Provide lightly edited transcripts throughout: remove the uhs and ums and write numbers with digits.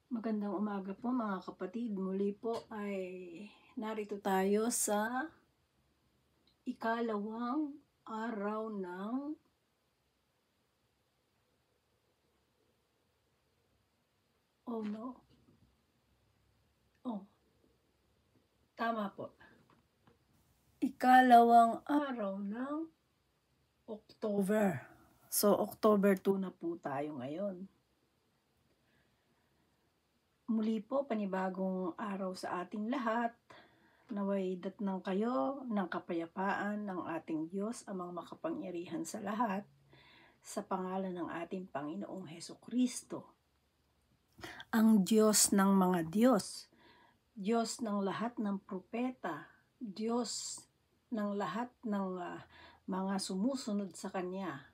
Magandang umaga po mga kapatid. Muli po ay narito tayo sa ikalawang araw ng tama po. Ikalawang araw ng October. So, October 2 na po tayo ngayon. Muli po, panibagong araw sa ating lahat. Naway datnang kayo ng kapayapaan ng ating Diyos, amang makapangyarihan sa lahat, sa pangalan ng ating Panginoong Hesukristo, ang Diyos ng mga Diyos, Diyos ng lahat ng propeta, Diyos ng lahat ng mga sumusunod sa Kanya.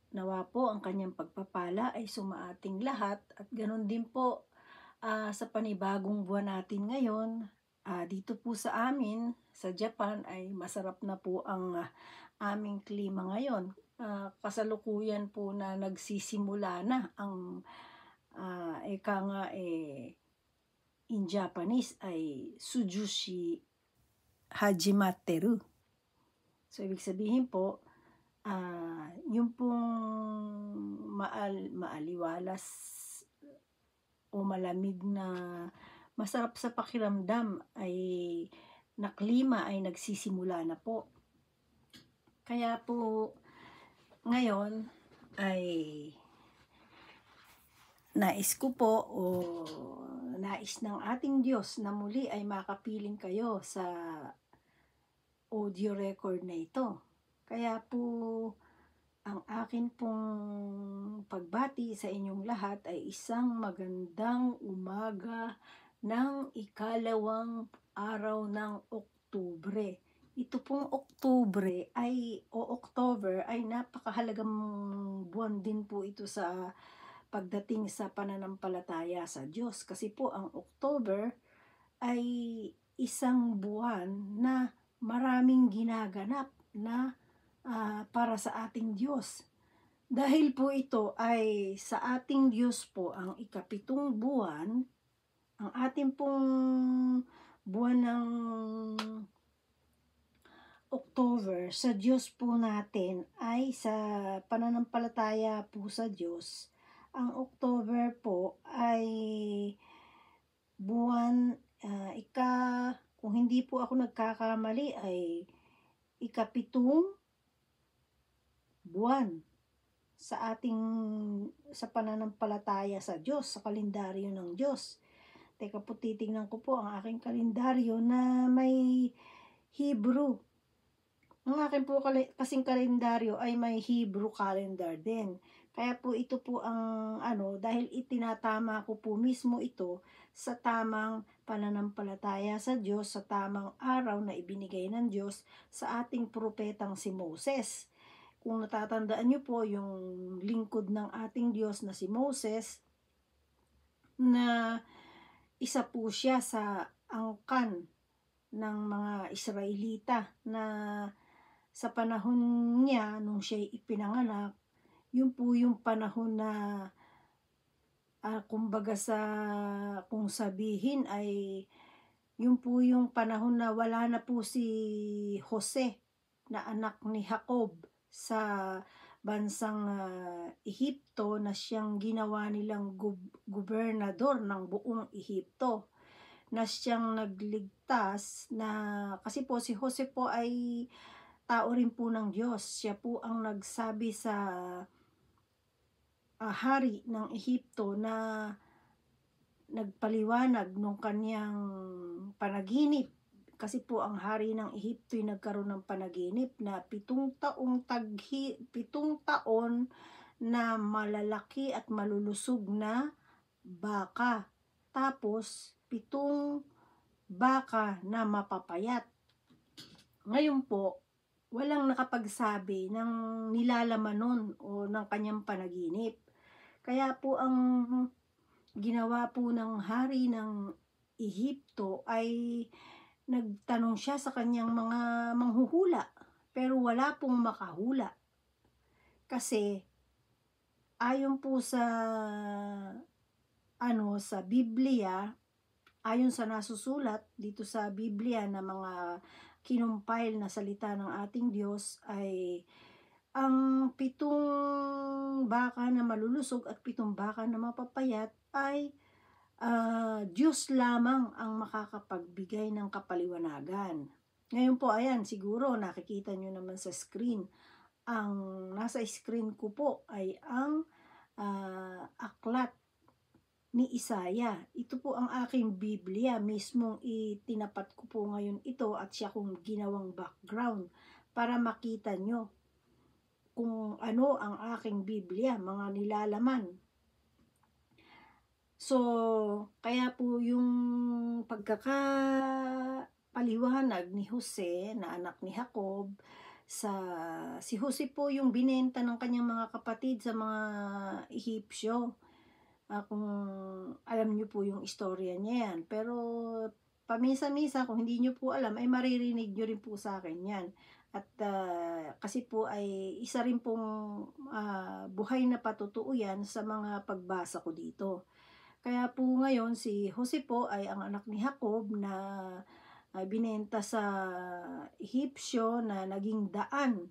Nawa po ang Kanyang pagpapala ay sumaating lahat, at ganon din po sa panibagong buwan natin ngayon. Dito po sa amin, sa Japan, ay masarap na po ang aming klima ngayon. Kasalukuyan po na nagsisimula na ang in Japanese ay Sujushi Hajimatteru. So, ibig sabihin po, yung pong maaliwalas o malamig na masarap sa pakiramdam ay na klima ay nagsisimula na po. Kaya po ngayon ay nais ko po o nais ng ating Diyos na muli ay makapiling kayo sa audio record na ito. Kaya po ang akin pong pagbati sa inyong lahat ay isang magandang umaga ng ikalawang araw ng Oktubre. Ito pong Oktubre October ay napakahalagang buwan din po ito sa pagdating sa pananampalataya sa Diyos. Kasi po ang October ay isang buwan na maraming ginaganap na para sa ating Diyos. Dahil po ito ay sa ating Diyos po ang ikapitong buwan, ang ating pong buwan ng October sa Diyos po natin ay sa pananampalataya po sa Diyos. Ang October po ay buwan, kung hindi po ako nagkakamali, ay ikapitong buwan sa pananampalataya sa Diyos, sa kalendaryo ng Diyos. Teka po, titingnan ko po ang aking kalendaryo na may Hebrew. Ang aking po kasing kalendaryo ay may Hebrew calendar din. Kaya po ito po ang dahil itinatama ko po mismo ito sa tamang pananampalataya sa Diyos, sa tamang araw na ibinigay ng Diyos sa ating propetang si Moses. Kung natatandaan niyo po yung lingkod ng ating Diyos na si Moses, na isa po siya sa angkan ng mga Israelita na sa panahon niya, nung siya'y ipinanganak, yun po yung panahon na kumbaga kung sabihin ay yun po yung panahon na wala na po si Jose na anak ni Jacob sa bansang Ehipto, na siyang ginawa nilang gobernador ng buong Ehipto, na siyang nagligtas na kasi po si Jose po ay tao rin po ng Diyos. Siya po ang nagsabi sa hari ng Ehipto na nagpaliwanag nung kanyang panaginip. Kasi po ang hari ng Ehipto ay nagkaroon ng panaginip na 7 taon na malalaki at malulusog na baka. Tapos 7 baka na mapapayat. Ngayon po, walang nakapagsabi ng nilalaman nun o ng kanyang panaginip. Kaya po ang ginawa po ng hari ng Ehipto ay nagtanong siya sa kanyang mga manghuhula, pero wala pong makahula. Kasi ayon po sa sa Biblia, ayon sa nasusulat dito sa Biblia na mga kinumpile na salita ng ating Diyos, ay ang 7 baka na malulusog at 7 baka na mapapayat ay Diyos lamang ang makakapagbigay ng kapaliwanagan. Ngayon po, ayan, siguro nakikita nyo naman sa screen. Ang nasa screen ko po ay ang aklat ni Isaya. Ito po ang aking Biblia. Mismong itinapat ko po ngayon ito at siya kong ginawang background para makita nyo kung ano ang aking Biblia, mga nilalaman. So, kaya po yung pagkakapaliwanag ni Jose na anak ni Jacob, si Jose po yung binenta ng kanyang mga kapatid sa mga Ehipsyo. Kung alam niyo po yung istorya niya yan. Pero paminsan-minsan, kung hindi niyo po alam, ay maririnig niyo rin po sa akin yan. At kasi po ay isa rin pong buhay na patutuo yan sa mga pagbasa ko dito. Kaya po ngayon si Jose po ay ang anak ni Jacob na binenta sa Ehipsyo na naging daan.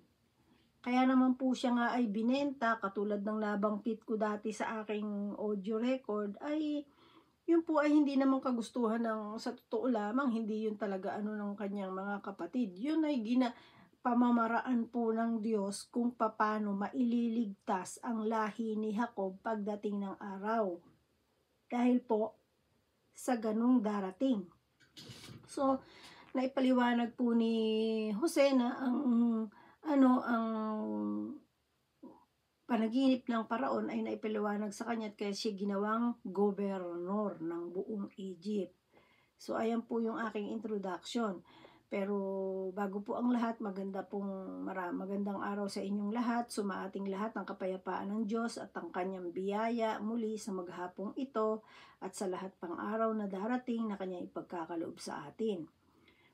Kaya naman po siya nga ay binenta, katulad ng nabanggit ko dati sa aking audio record, ay yun po ay hindi naman kagustuhan sa totoo lamang, hindi yun talaga ng kanyang mga kapatid. Yun ay pamamaraan po ng Diyos kung paano maililigtas ang lahi ni Jacob pagdating ng araw. Dahil po sa ganung darating. So, naipaliwanag po ni Jose na ang panaginip ng paraon ay naipaliwanag sa kanya at kaya siya ginawang gobernador ng buong Egypt. So, ayan po yung aking introduction. Pero bago po ang lahat, magandang araw sa inyong lahat, sumaating lahat ng kapayapaan ng Diyos at ang kanyang biyaya muli sa maghapong ito at sa lahat pang araw na darating na kanyang ipagkakaloob sa atin.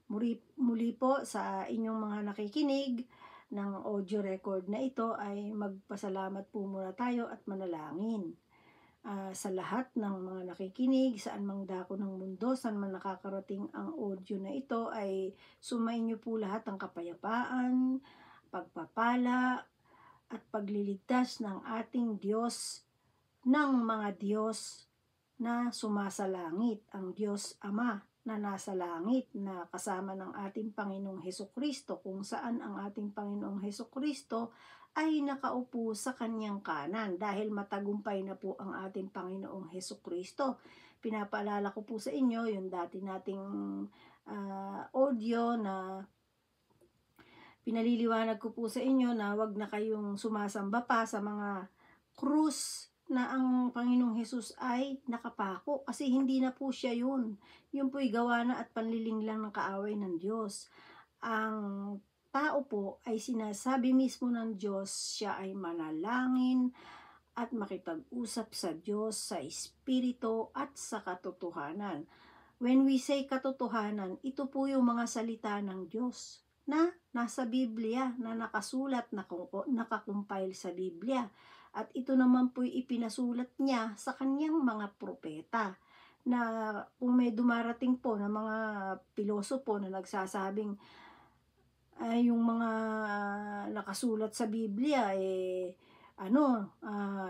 Muli po sa inyong mga nakikinig ng audio record na ito ay magpasalamat po muna tayo at manalangin. Sa lahat ng mga nakikinig, saan mang dako ng mundo, saan man nakakarating ang audio na ito, ay sumain niyo po lahat ng kapayapaan, pagpapala, at pagliligtas ng ating Diyos, ng mga Diyos na sumasalangit, ang Diyos Ama na nasa langit, na kasama ng ating Panginoong Hesukristo, kung saan ang ating Panginoong Hesukristo ay nakaupo sa kanyang kanan dahil matagumpay na po ang ating Panginoong Hesukristo. Pinapaalala ko po sa inyo yung dati nating audio na pinaliliwanag ko po sa inyo na wag na kayong sumasamba pa sa mga krus na ang Panginoong Hesus ay nakapako, kasi hindi na po siya yun. Yun po'y gawa na at panliling lang ng kaaway ng Diyos. Ang tao po ay sinasabi mismo ng Diyos, siya ay manalangin at makipag-usap sa Diyos sa Espiritu at sa katotohanan. When we say katotohanan, ito po yung mga salita ng Diyos na nasa Biblia, na nakasulat, nakakumpile sa Biblia. At ito naman po'y ipinasulat niya sa kanyang mga propeta, na kung may dumarating po na mga pilosopo na nagsasabing yung mga nakasulat sa Biblia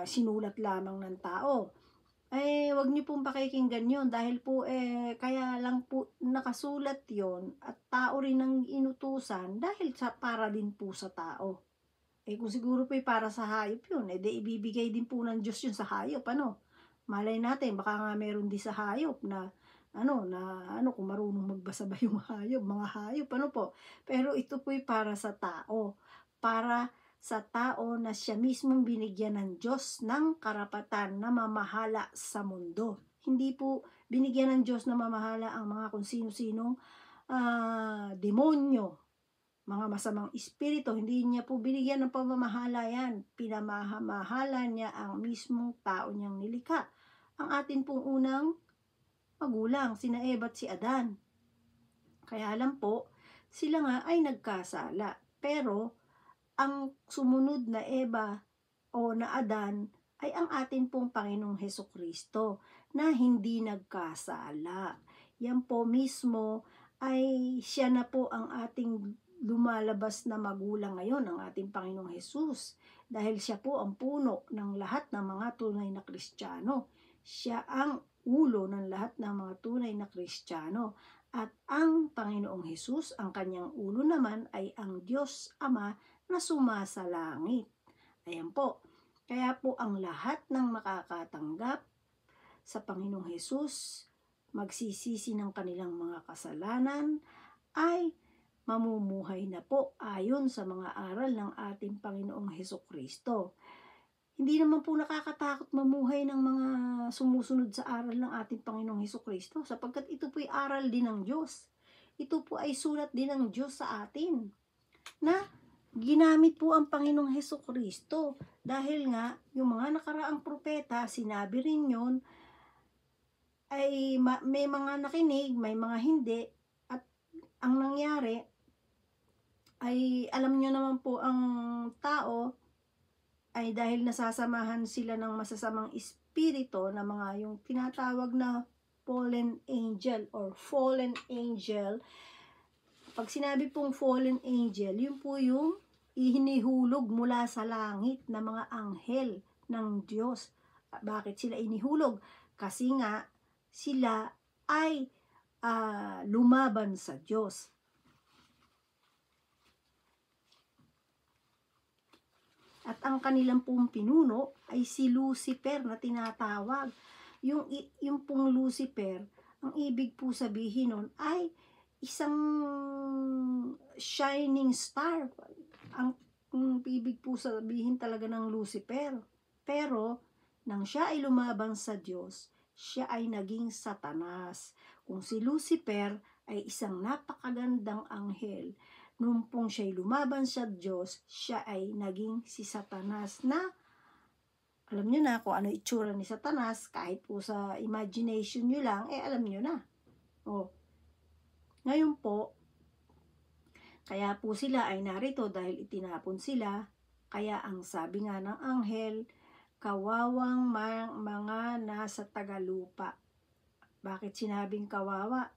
sinulat lamang ng tao, wag niyo pong pakikinggan yun, dahil po kaya lang po nakasulat yon at tao rin ang inutusan dahil para din po sa tao. Kung siguro po para sa hayop yun, di ibibigay din po ng Diyos yun sa hayop, malay natin baka nga meron din sa hayop na kung marunong magbasa ba yung hayop, mga hayop, po. Pero ito po'y para sa tao. Para sa tao na siya mismong binigyan ng Diyos ng karapatan na mamahala sa mundo. Hindi po binigyan ng Diyos na mamahala ang mga kung sino-sinong demonyo, mga masamang espiritu. Hindi niya po binigyan ng pamamahala yan. Pinamamahala niya ang mismong tao niyang nilikha. Ang atin pong unang magulang, sina Eva at si Adan. Kaya lang po, sila nga ay nagkasala. Pero ang sumunod na Eva o na Adan ay ang atin pong Panginoong Hesukristo na hindi nagkasala. Yan po mismo ay siya na po ang ating lumalabas na magulang ngayon, ang ating Panginoong Hesus. Dahil siya po ang puno ng lahat ng mga tunay na Kristiyano. Siya ang ulo ng lahat ng mga tunay na Kristiyano. At ang Panginoong Hesus, ang kanyang ulo naman ay ang Diyos Ama na sumasalangit. Ayan po. Kaya po ang lahat ng makakatanggap sa Panginoong Hesus, magsisisi ng kanilang mga kasalanan, ay mamumuhay na po ayon sa mga aral ng ating Panginoong Hesukristo. Hindi naman po nakakatakot mamuhay ng mga sumusunod sa aral ng ating Panginoong Hesukristo sapagkat ito po'y aral din ng Diyos. Ito po ay sulat din ng Diyos sa atin na ginamit po ang Panginoong Hesukristo dahil nga yung mga nakaraang propeta, sinabi rin yun, ay may mga nakinig, may mga hindi, at ang nangyari ay alam nyo naman po ang tao ay dahil nasasamahan sila ng masasamang espiritu na mga yung tinatawag na fallen angel or fallen angel. Pag sinabi pong fallen angel, yun po yung ihinihulog mula sa langit na mga anghel ng Diyos. Bakit sila inihulog? Kasi nga sila ay lumaban sa Diyos. At ang kanilang pong pinuno ay si Lucifer na tinatawag. Yung pong Lucifer, ang ibig po sabihin nun ay isang shining star. Ang ibig po sabihin talaga ng Lucifer. Pero, nang siya ay lumaban sa Diyos, siya ay naging Satanas. Kung si Lucifer ay isang napakagandang anghel, nung pong siya'y lumaban sa Diyos, siya ay naging si Satanas na, alam nyo na kung ano itsura ni Satanas, kahit po sa imagination nyo lang, alam nyo na. Ngayon po, kaya po sila ay narito dahil itinapon sila, kaya ang sabi nga ng anghel, kawawang mga nasa tagalupa. Bakit sinabing kawawa?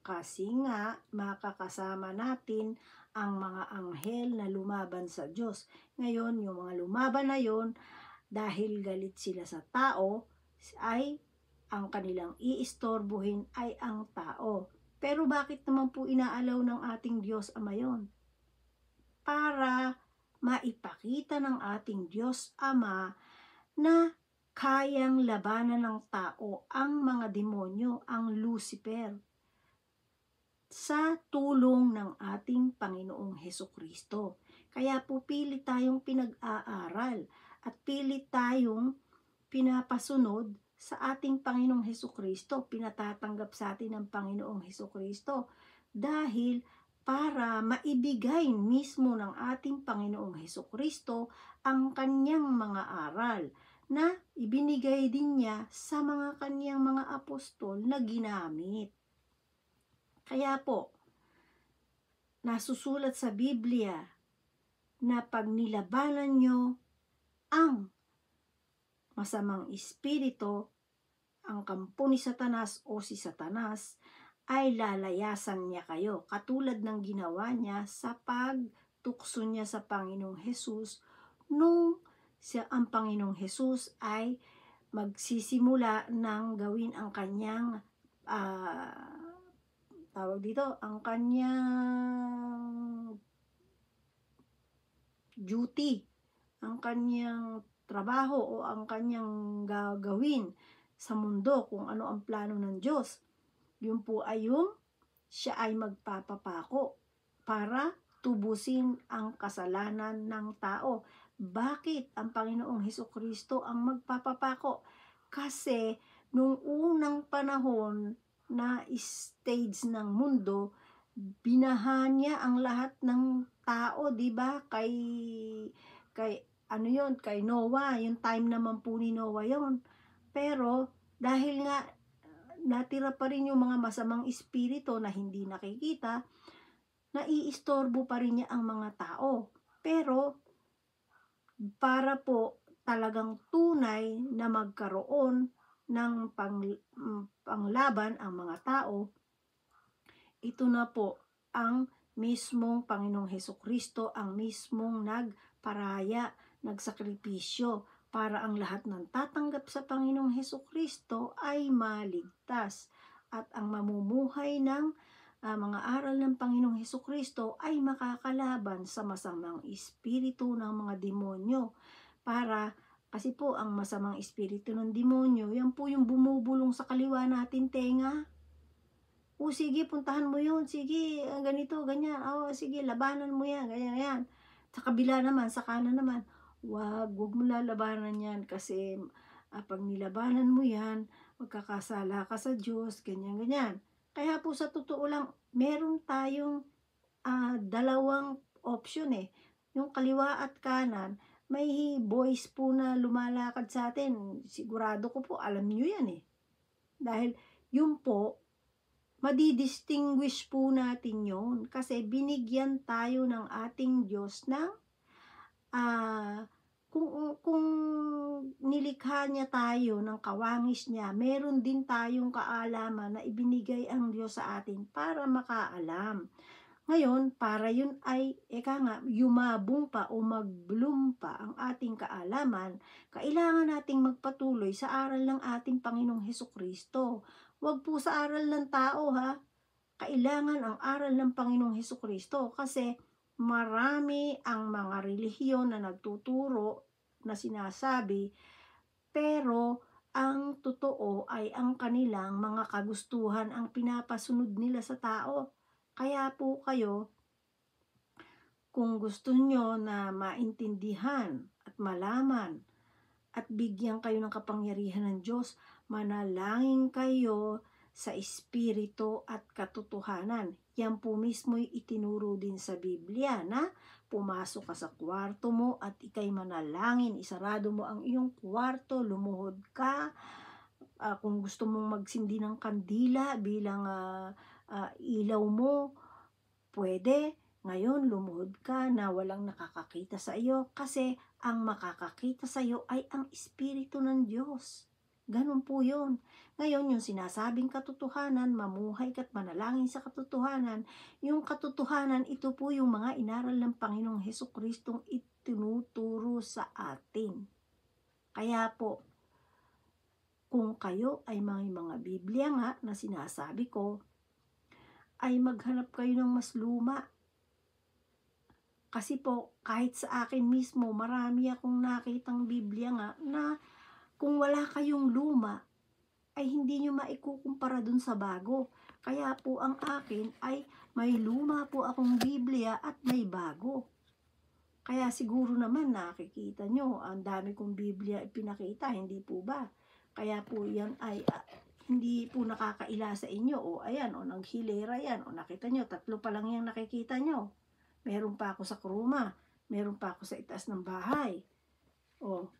Kasi nga makakasama natin ang mga anghel na lumaban sa Diyos. Ngayon, yung mga lumaban na yon, dahil galit sila sa tao, ay ang kanilang iistorbohin ay ang tao. Pero bakit naman po inaalaw ng ating Diyos Ama yon? Para maipakita ng ating Diyos Ama na kayang labanan ng tao ang mga demonyo, ang Lucifer, sa tulong ng ating Panginoong Hesukristo. Kaya po pilit tayong pinag-aaral at pilit tayong pinapasunod sa ating Panginoong Hesukristo, pinatatanggap sa atin ng Panginoong Hesukristo dahil para maibigay mismo ng ating Panginoong Hesukristo ang kanyang mga aral na ibinigay din niya sa mga kanyang mga apostol na ginamit. Kaya po, nasusulat sa Biblia na pag nilabanan nyo ang masamang espiritu, ang kampo ni Satanas o si Satanas, ay lalayasan niya kayo. Katulad ng ginawa niya sa pagtukso niya sa Panginoong Hesus nung ang Panginoong Hesus ay magsisimula ng gawin ang kanyang ang kanyang duty, ang kanyang trabaho o ang kanyang gagawin sa mundo, kung ano ang plano ng Diyos. Yun po ay yung siya ay magpapapako para tubusin ang kasalanan ng tao. Bakit ang Panginoong Hesukristo ang magpapapako? Kasi nung unang panahon na stage ng mundo, binaha niya ang lahat ng tao, 'di ba? Kay kay Noah, yung time naman po ni Noah 'yon. Pero dahil nga natira pa rin yung mga masamang espiritu na hindi nakikita, naiistorbo pa rin niya ang mga tao. Pero para po talagang tunay na magkaroon ng panglaban ang mga tao, ito na po ang mismong Panginoong Hesukristo, ang mismong nagparaya, nagsakripisyo para ang lahat ng tatanggap sa Panginoong Hesukristo ay maligtas. At ang mamumuhay ng mga aral ng Panginoong Hesukristo ay makakalaban sa masamang espiritu ng mga demonyo. Kasi po ang masamang espiritu ng demonyo, yan po yung bumubulong sa kaliwa natin tenga. O sige, puntahan mo yun. Sige, ganito, ganyan. O sige, labanan mo yan. Ganyan, yan. Sa kabila naman, sa kanan naman. Wag mo lalabanan yan kasi pag nilabanan mo yan, magkakasala ka sa Diyos, ganyan, ganyan. Kaya po sa totoo lang, meron tayong dalawang option eh. Yung kaliwa at kanan, may voice po na lumalakad sa atin. Sigurado ko po, alam nyo yan eh. Dahil yun po, madidistinguish po natin yon kasi binigyan tayo ng ating Diyos ng kung nilikha niya tayo ng kawangis niya, meron din tayong kaalaman na ibinigay ang Diyos sa atin para makaalam. Ngayon, para yun ay, yumabong pa o mag-bloom pa ang ating kaalaman, kailangan nating magpatuloy sa aral ng ating Panginoong Hesukristo. Huwag po sa aral ng tao ha. Kailangan ang aral ng Panginoong Hesukristo kasi marami ang mga relihiyon na nagtuturo na sinasabi, pero ang totoo ay ang kanilang mga kagustuhan ang pinapasunod nila sa tao. Kaya po kayo, kung gusto nyo na maintindihan at malaman at bigyan kayo ng kapangyarihan ng Diyos, manalangin kayo sa espiritu at katotohanan. Yan po mismo itinuro din sa Biblia na pumasok ka sa kwarto mo at ikay manalangin, isarado mo ang iyong kwarto, lumuhod ka. Kung gusto mong magsindi ng kandila bilang ilaw mo, pwede. Ngayon, lumuhod ka na walang nakakakita sa iyo kasi ang makakakita sa iyo ay ang Espiritu ng Diyos. Ganun po yun. Ngayon, yung sinasabing katotohanan, mamuhay ka't manalangin sa katotohanan, yung katotohanan, ito po yung mga inaral ng Panginoong Hesukristong itinuturo sa atin. Kaya po, kung kayo ay mga Biblia nga na sinasabi ko, ay maghanap kayo ng mas luma. Kasi po, kahit sa akin mismo, marami akong nakitang Biblia nga na kung wala kayong luma, ay hindi nyo maikukumpara dun sa bago. Kaya po ang akin ay may luma po akong Biblia at may bago. Kaya siguro naman nakikita nyo, ang dami kong Biblia ipinakita, hindi po ba? Kaya po yan ay hindi po nakakaila sa inyo. O ayan, o naghilera yan, o nakita nyo, 3 pa lang yung nakikita nyo. Meron pa ako sa kruma, meron pa ako sa itaas ng bahay. O,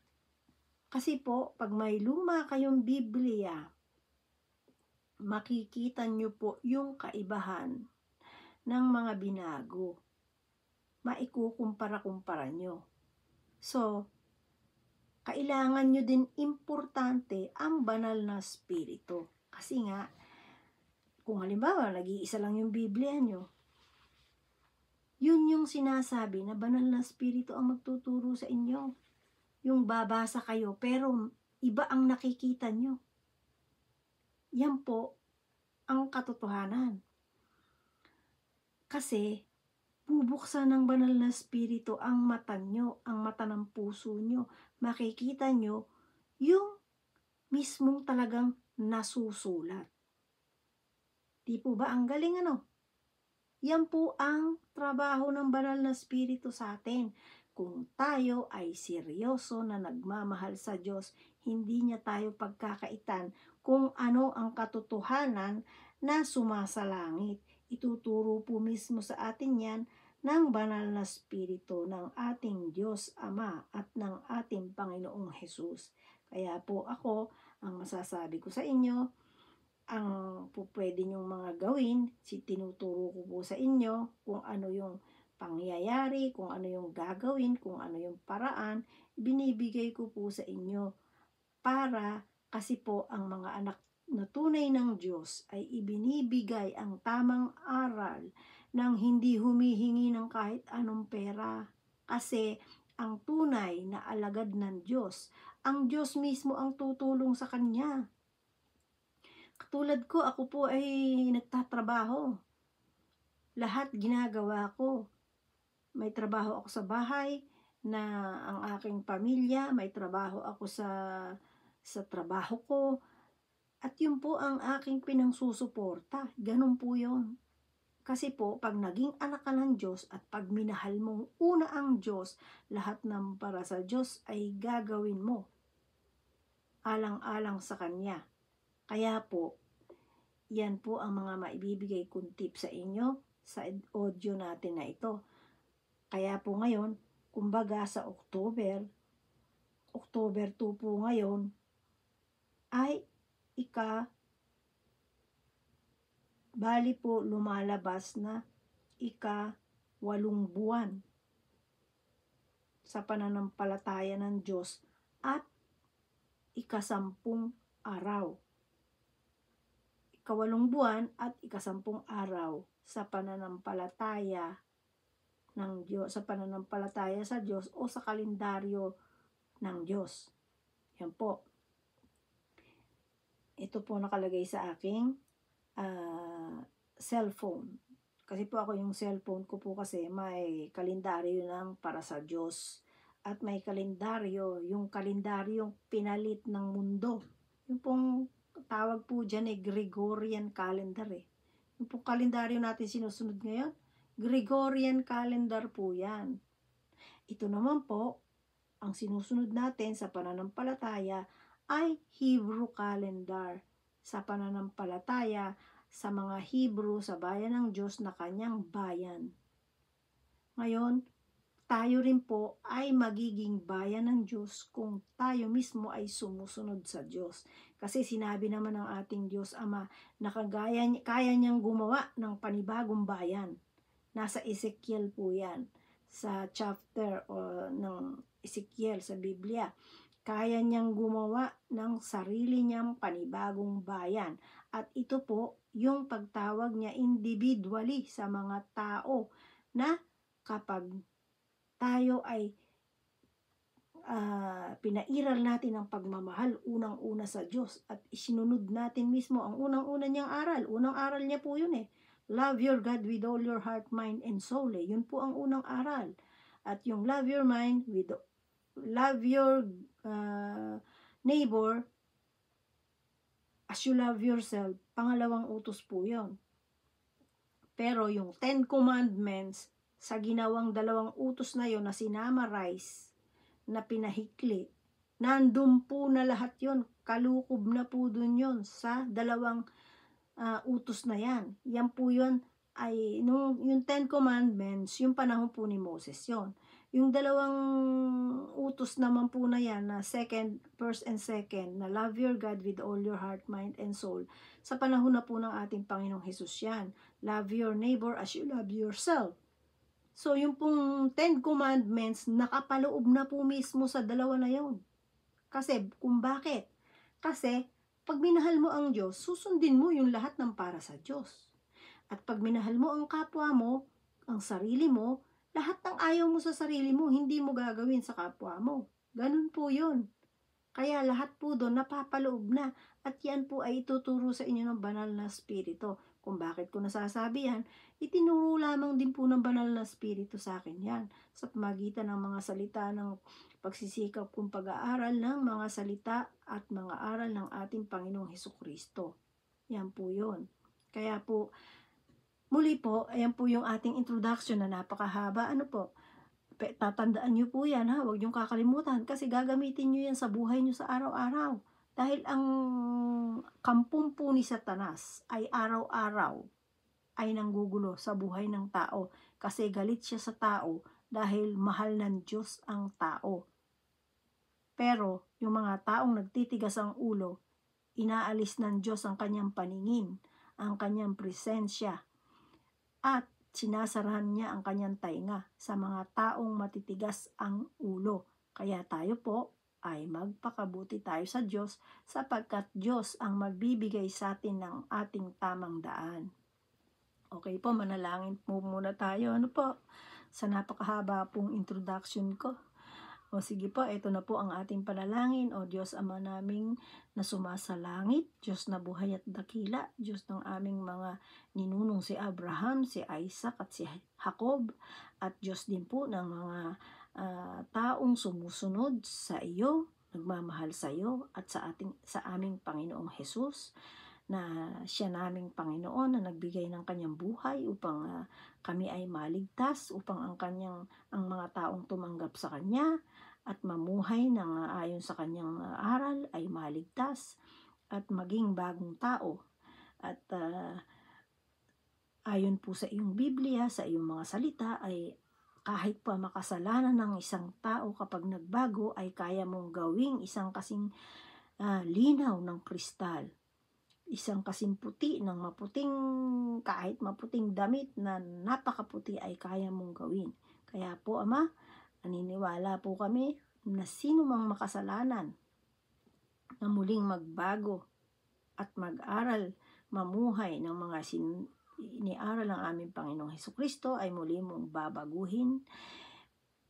kasi po, pag may luma kayong Biblia, makikita nyo po yung kaibahan ng mga binago. Maikukumpara-kumpara nyo. So, kailangan nyo din importante ang banal na spirito. Kasi nga, kung halimbawa, nag-iisa lang yung Biblia nyo, yun yung sinasabi na banal na spirito ang magtuturo sa inyo. Yung babasa kayo, pero iba ang nakikita nyo. Yan po ang katotohanan. Kasi, bubuksan ng banal na spirito ang mata nyo, ang mata ng puso nyo. Makikita nyo yung mismong talagang nasusulat. Di po ba ang galing ano? Yan po ang trabaho ng banal na spirito sa atin. Kung tayo ay seryoso na nagmamahal sa Diyos, hindi niya tayo pagkakaitan kung ano ang katotohanan na sumasalangit. Ituturo po mismo sa atin yan ng banal na spirito ng ating Diyos Ama at ng ating Panginoong Hesus. Kaya po ako, ang masasabi ko sa inyo, ang po pwede nyong mga gawin, tinuturo ko po sa inyo kung ano yung pangyayari, kung ano yung gagawin, kung ano yung paraan, binibigay ko po sa inyo para kasi po ang mga anak na tunay ng Diyos ay ibinibigay ang tamang aral nang hindi humihingi ng kahit anong pera. Kasi ang tunay na alagad ng Diyos, ang Diyos mismo ang tutulong sa kanya. Katulad ko, ako po ay nagtatrabaho. Lahat ginagawa ko. May trabaho ako sa bahay na ang aking pamilya, may trabaho ako sa trabaho ko. At yun po ang aking pinangsusuporta. Ganun po yun. Kasi po, pag naging anak ka ng Diyos at pag minahal mong una ang Diyos, lahat ng para sa Diyos ay gagawin mo. Alang-alang sa Kanya. Kaya po, yan po ang mga maibibigay kong tip sa inyo sa audio natin na ito. Kaya po ngayon, kumbaga sa October 2 po ngayon, ay bali po lumalabas na 8 buwan sa pananampalataya ng Diyos at 10 araw. 8 buwan at 10 araw sa pananampalataya ng Diyos, sa pananampalataya sa Diyos o sa kalendaryo ng Diyos. Yan po. Ito po nakalagay sa aking cellphone. Kasi po ako yung cellphone ko po kasi may kalendaryo ng para sa Diyos. At may kalendaryo, yung kalendaryong pinalit ng mundo. Yung pong tawag po dyan Gregorian calendar Yung pong kalendaryo natin sinusunod ngayon, Gregorian calendar po yan. Ito naman po, ang sinusunod natin sa pananampalataya ay Hebrew calendar. Sa pananampalataya sa mga Hebrew sa bayan ng Diyos na kanyang bayan. Ngayon, tayo rin po ay magiging bayan ng Diyos kung tayo mismo ay sumusunod sa Diyos. Kasi sinabi naman ng ating Diyos Ama na kaya niyang gumawa ng panibagong bayan. Nasa Ezekiel po yan. Sa chapter ng Ezekiel sa Biblia. Kaya niyang gumawa ng sarili niyang panibagong bayan. At ito po yung pagtawag niya individually sa mga tao na kapag tayo ay pinairal natin ang pagmamahal unang-una sa Diyos at isinunod natin mismo ang unang-una niyang aral. Unang aral niya po yun Love your God with all your heart, mind, and soul. Yun po ang unang aral. At yung love your neighbor as you love yourself, pangalawang utos po yun. Pero yung 10 Commandments, sa ginawang 2 utos na yon na sinamarize, na pinahikli, nandun po na lahat yon, kalukob na po dun yon sa 2 utos na yan. Yan po yun ay, yung 10 Commandments, yung panahon po ni Moses yon. Yung 2 utos naman po na yan, na first and second, na love your God with all your heart, mind, and soul, sa panahon na po ng ating Panginoong Hesus yan. Love your neighbor as you love yourself. So, yung pong 10 Commandments, nakapaloob na po mismo sa 2 na yon. Kasi, kung bakit? Kasi, pag minahal mo ang Diyos, susundin mo yung lahat ng para sa Diyos. At pag minahal mo ang kapwa mo, ang sarili mo, lahat ng ayaw mo sa sarili mo, hindi mo gagawin sa kapwa mo. Ganun po yun. Kaya lahat po doon napapaloob na. At yan po ay ituturo sa inyo ng banal na Espiritu. Kung bakit ko nasasabi yan, itinuro lamang din po ng banal na Espiritu sa akin yan. Sa pamagitan ng mga salita ng pagsisikap kong pag-aaral ng mga salita at mga aral ng ating Panginoong Hesukristo. Yan po yun. Kaya po, muli po, ayan po yung ating introduction na napakahaba. Ano po? Tatandaan nyo po yan Huwag nyo kakalimutan kasi gagamitin nyo yan sa buhay nyo sa araw-araw. Dahil ang kampong po ni Satanas ay araw-araw ay nanggugulo sa buhay ng tao kasi galit siya sa tao dahil mahal ng Diyos ang tao. Pero yung mga taong nagtitigas ang ulo, inaalis ng Diyos ang kanyang paningin, ang kanyang presensya, at sinasarahan niya ang kanyang tainga sa mga taong matitigas ang ulo. Kaya tayo po ay magpakabuti tayo sa Diyos sapagkat Diyos ang magbibigay sa atin ng ating tamang daan. Okay po, manalangin po muna tayo. Ano po? Sa napakahaba pong introduction ko. O sige po, ito na po ang ating panalangin. O Diyos Ama naming na sumasalangit, Diyos na buhay at dakila, Diyos ng aming mga ninunong si Abraham, si Isaac at si Jacob, at Diyos din po ng mga taong sumusunod sa iyo, nagmamahal sa iyo at sa aming Panginoong Hesus, na siya naming Panginoon na nagbigay ng kanyang buhay upang kami ay maligtas, upang ang mga taong tumanggap sa kanya at mamuhay ng ayon sa kanyang aral ay maligtas at maging bagong tao. At ayon po sa iyong Biblia, sa iyong mga salita, ay kahit pa makasalanan ng isang tao kapag nagbago ay kaya mong gawing isang kasing linaw ng kristal, isang kasing puti ng kahit maputing damit na napakaputi ay kaya mong gawin. Kaya po Ama, naniniwala po kami na sino mang makasalanan na muling magbago at mag-aral, mamuhay ng mga iniaral ng aming Panginoong Hesukristo ay muli mong babaguhin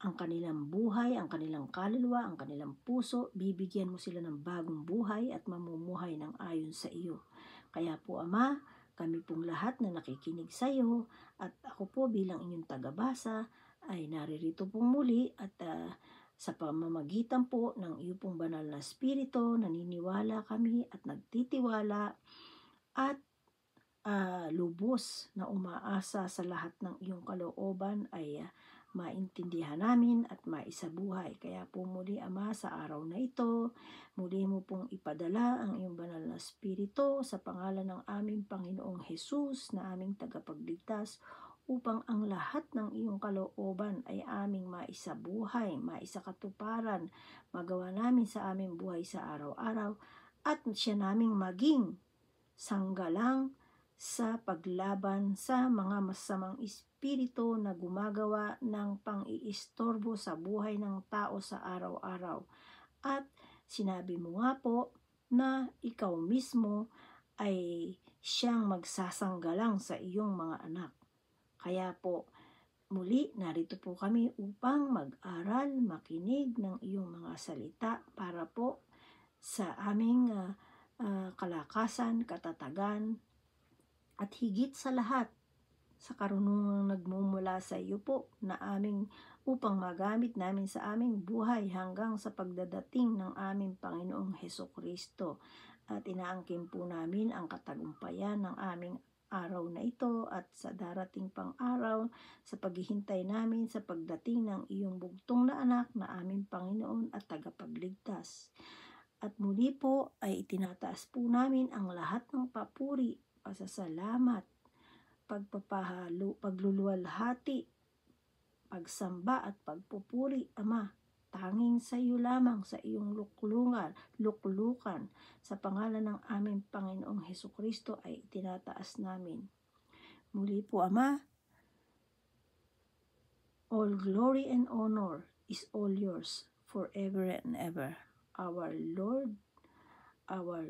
ang kanilang buhay, ang kanilang kaluluwa, ang kanilang puso. Bibigyan mo sila ng bagong buhay at mamumuhay ng ayon sa iyo. Kaya po Ama, kami pong lahat na nakikinig sa iyo at ako po bilang inyong tagabasa ay naririto pong muli at sa pamamagitan po ng iyo pong banal na Espiritu, naniniwala kami at nagtitiwala at lubos na umaasa sa lahat ng iyong kalooban ay maintindihan namin at maisabuhay. Kaya po muli Ama, sa araw na ito, muli mo pong ipadala ang iyong banal na Espiritu sa pangalan ng aming Panginoong Hesus na aming tagapagligtas upang ang lahat ng iyong kalooban ay aming maisabuhay, maisakatuparan, magawa namin sa aming buhay sa araw-araw at siya naming maging sanggalang sa paglaban sa mga masamang espiritu na gumagawa ng pang-iistorbo sa buhay ng tao sa araw-araw. At sinabi mo nga po na ikaw mismo ay siyang magsasanggalang sa iyong mga anak. Kaya po muli narito po kami upang mag-aral, makinig ng iyong mga salita para po sa aming kalakasan, katatagan, at higit sa lahat, sa karunungang nagmumula sa iyo po na upang magamit namin sa aming buhay hanggang sa pagdadating ng aming Panginoong Hesukristo. At inaangkin po namin ang katagumpayan ng aming araw na ito at sa darating pang araw sa paghihintay namin sa pagdating ng iyong bugtong na anak na aming Panginoon at tagapagligtas. At muli po ay itinataas po namin ang lahat ng papuri, pasasalamat, pagluluwalhati, pagsamba at pagpupuri, Ama, tanging sa iyo lamang, sa iyong luklukan, sa pangalan ng aming Panginoong Hesukristo ay itinataas namin. Muli po Ama, all glory and honor is all yours forever and ever. Our Lord, our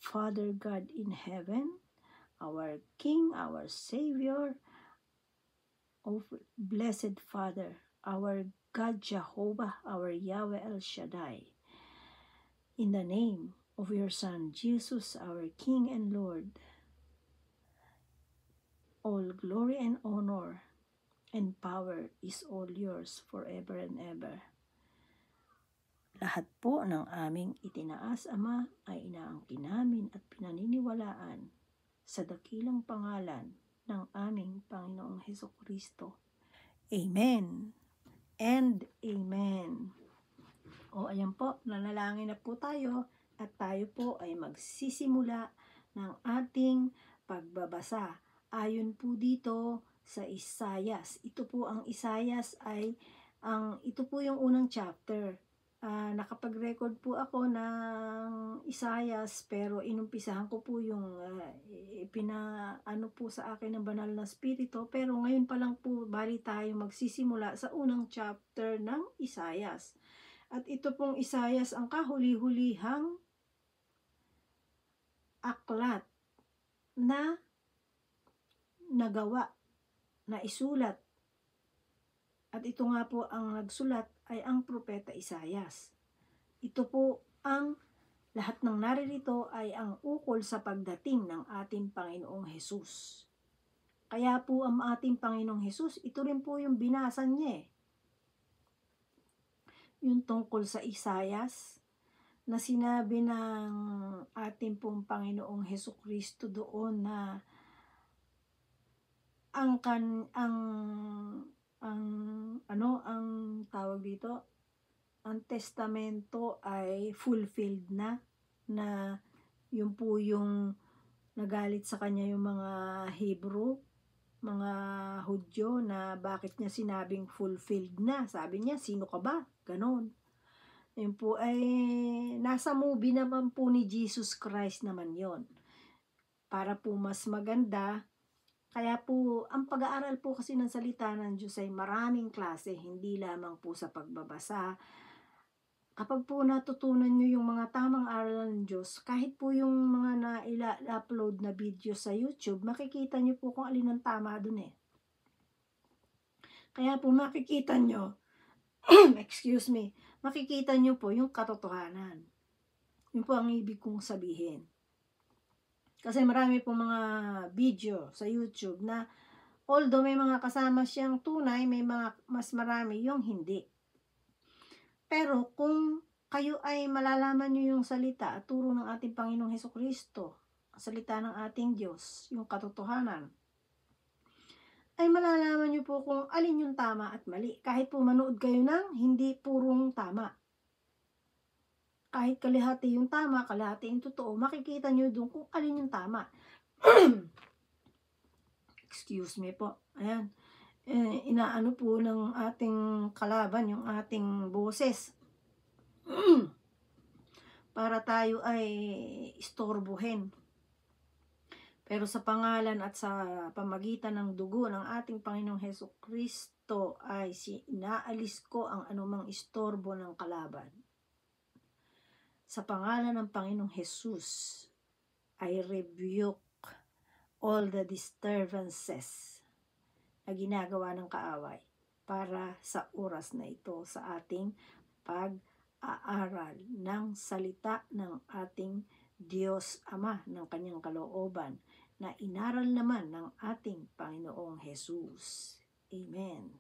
Father God in heaven, our King, our Savior, oh blessed Father, our God Jehovah, our Yahweh El Shaddai, in the name of your Son Jesus, our King and Lord, all glory and honor and power is all yours forever and ever. Lahat po ng aming itinaas, Ama, ay inaangkin namin at pinaniniwalaan sa dakilang pangalan ng aming Panginoong Hesukristo. Amen and Amen. O ayan po, nanalangin na po tayo at tayo po ay magsisimula ng ating pagbabasa. Ayon po dito sa Isayas. Ito po ang Isayas ito po yung unang chapter. nakapag-record po ako ng Isayas, pero inumpisahan ko po yung ano po sa akin ng banal na spirito, pero ngayon pa lang po bali tayo magsisimula sa unang chapter ng Isayas. At ito pong Isayas ang kahuli-hulihang aklat na nagawa, na isulat. At ito nga po ang nagsulat ay ang propeta Isayas. Ito po ang lahat ng naririto ay ang ukol sa pagdating ng ating Panginoong Hesus. Kaya po ang ating Panginoong Hesus, ito rin po yung binasa niya yung tungkol sa Isayas na sinabi ng ating pong Panginoong Hesukristo doon na ang tawag dito, ang testamento ay fulfilled na yun po yung nagalit sa kanya yung mga Hebrew, mga Hudyo, na bakit niya sinabing fulfilled na. Sabi niya, sino ka ba? Ganon. Yun po ay nasa movie naman po ni Jesus Christ naman yon. Para po mas maganda, kaya po ang pag-aaral po kasi ng salita ng Diyos ay maraming klase, hindi lamang po sa pagbabasa. Kapag po natutunan nyo yung mga tamang aral ng Diyos, kahit po yung mga na-upload na video sa YouTube, makikita nyo po kung alin ang tama dun Kaya po makikita nyo, excuse me, makikita nyo po yung katotohanan. Yun po ang ibig kong sabihin. Kasi marami po mga video sa YouTube na although may mga kasama siyang tunay, may mga mas marami yung hindi. Pero kung kayo ay malalaman nyo yung salita at turo ng ating Panginoong Hesukristo, ang salita ng ating Diyos, yung katotohanan, ay malalaman nyo po kung alin yung tama at mali. Kahit po manood kayo ng hindi purong tama. Kahit kalahati yung tama, kalahati yung totoo, makikita nyo doon kung alin yung tama. Excuse me po. Ayan. Inaano po ng ating kalaban yung ating boses. Para tayo ay istorbohin. Pero sa pangalan at sa pamagitan ng dugo ng ating Panginoong Hesukristo ay inaalis ko ang anumang istorbo ng kalaban. Sa pangalan ng Panginoong Jesus, I rebuke all the disturbances na ginagawa ng kaaway para sa oras na ito sa ating pag-aaral ng salita ng ating Diyos Ama ng kanyang kalooban na inaral naman ng ating Panginoong Jesus. Amen.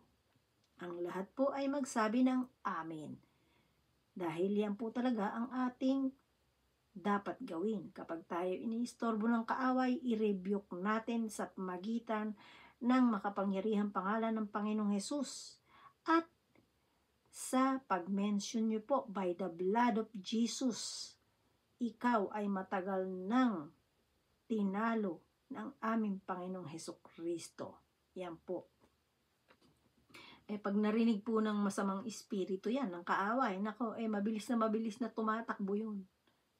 Ang lahat po ay magsabi ng Amen. Dahil yan po talaga ang ating dapat gawin. Kapag tayo iniistorbo ng kaaway, i-rebuke natin sa pamagitan ng makapangyarihang pangalan ng Panginoong Hesus. At sa pag-mention nyo po, by the blood of Jesus, ikaw ay matagal nang tinalo ng aming Panginoong Hesukristo. Yan po. Pag narinig po ng masamang espiritu yan, ng kaaway, nako, mabilis na tumatakbo yun.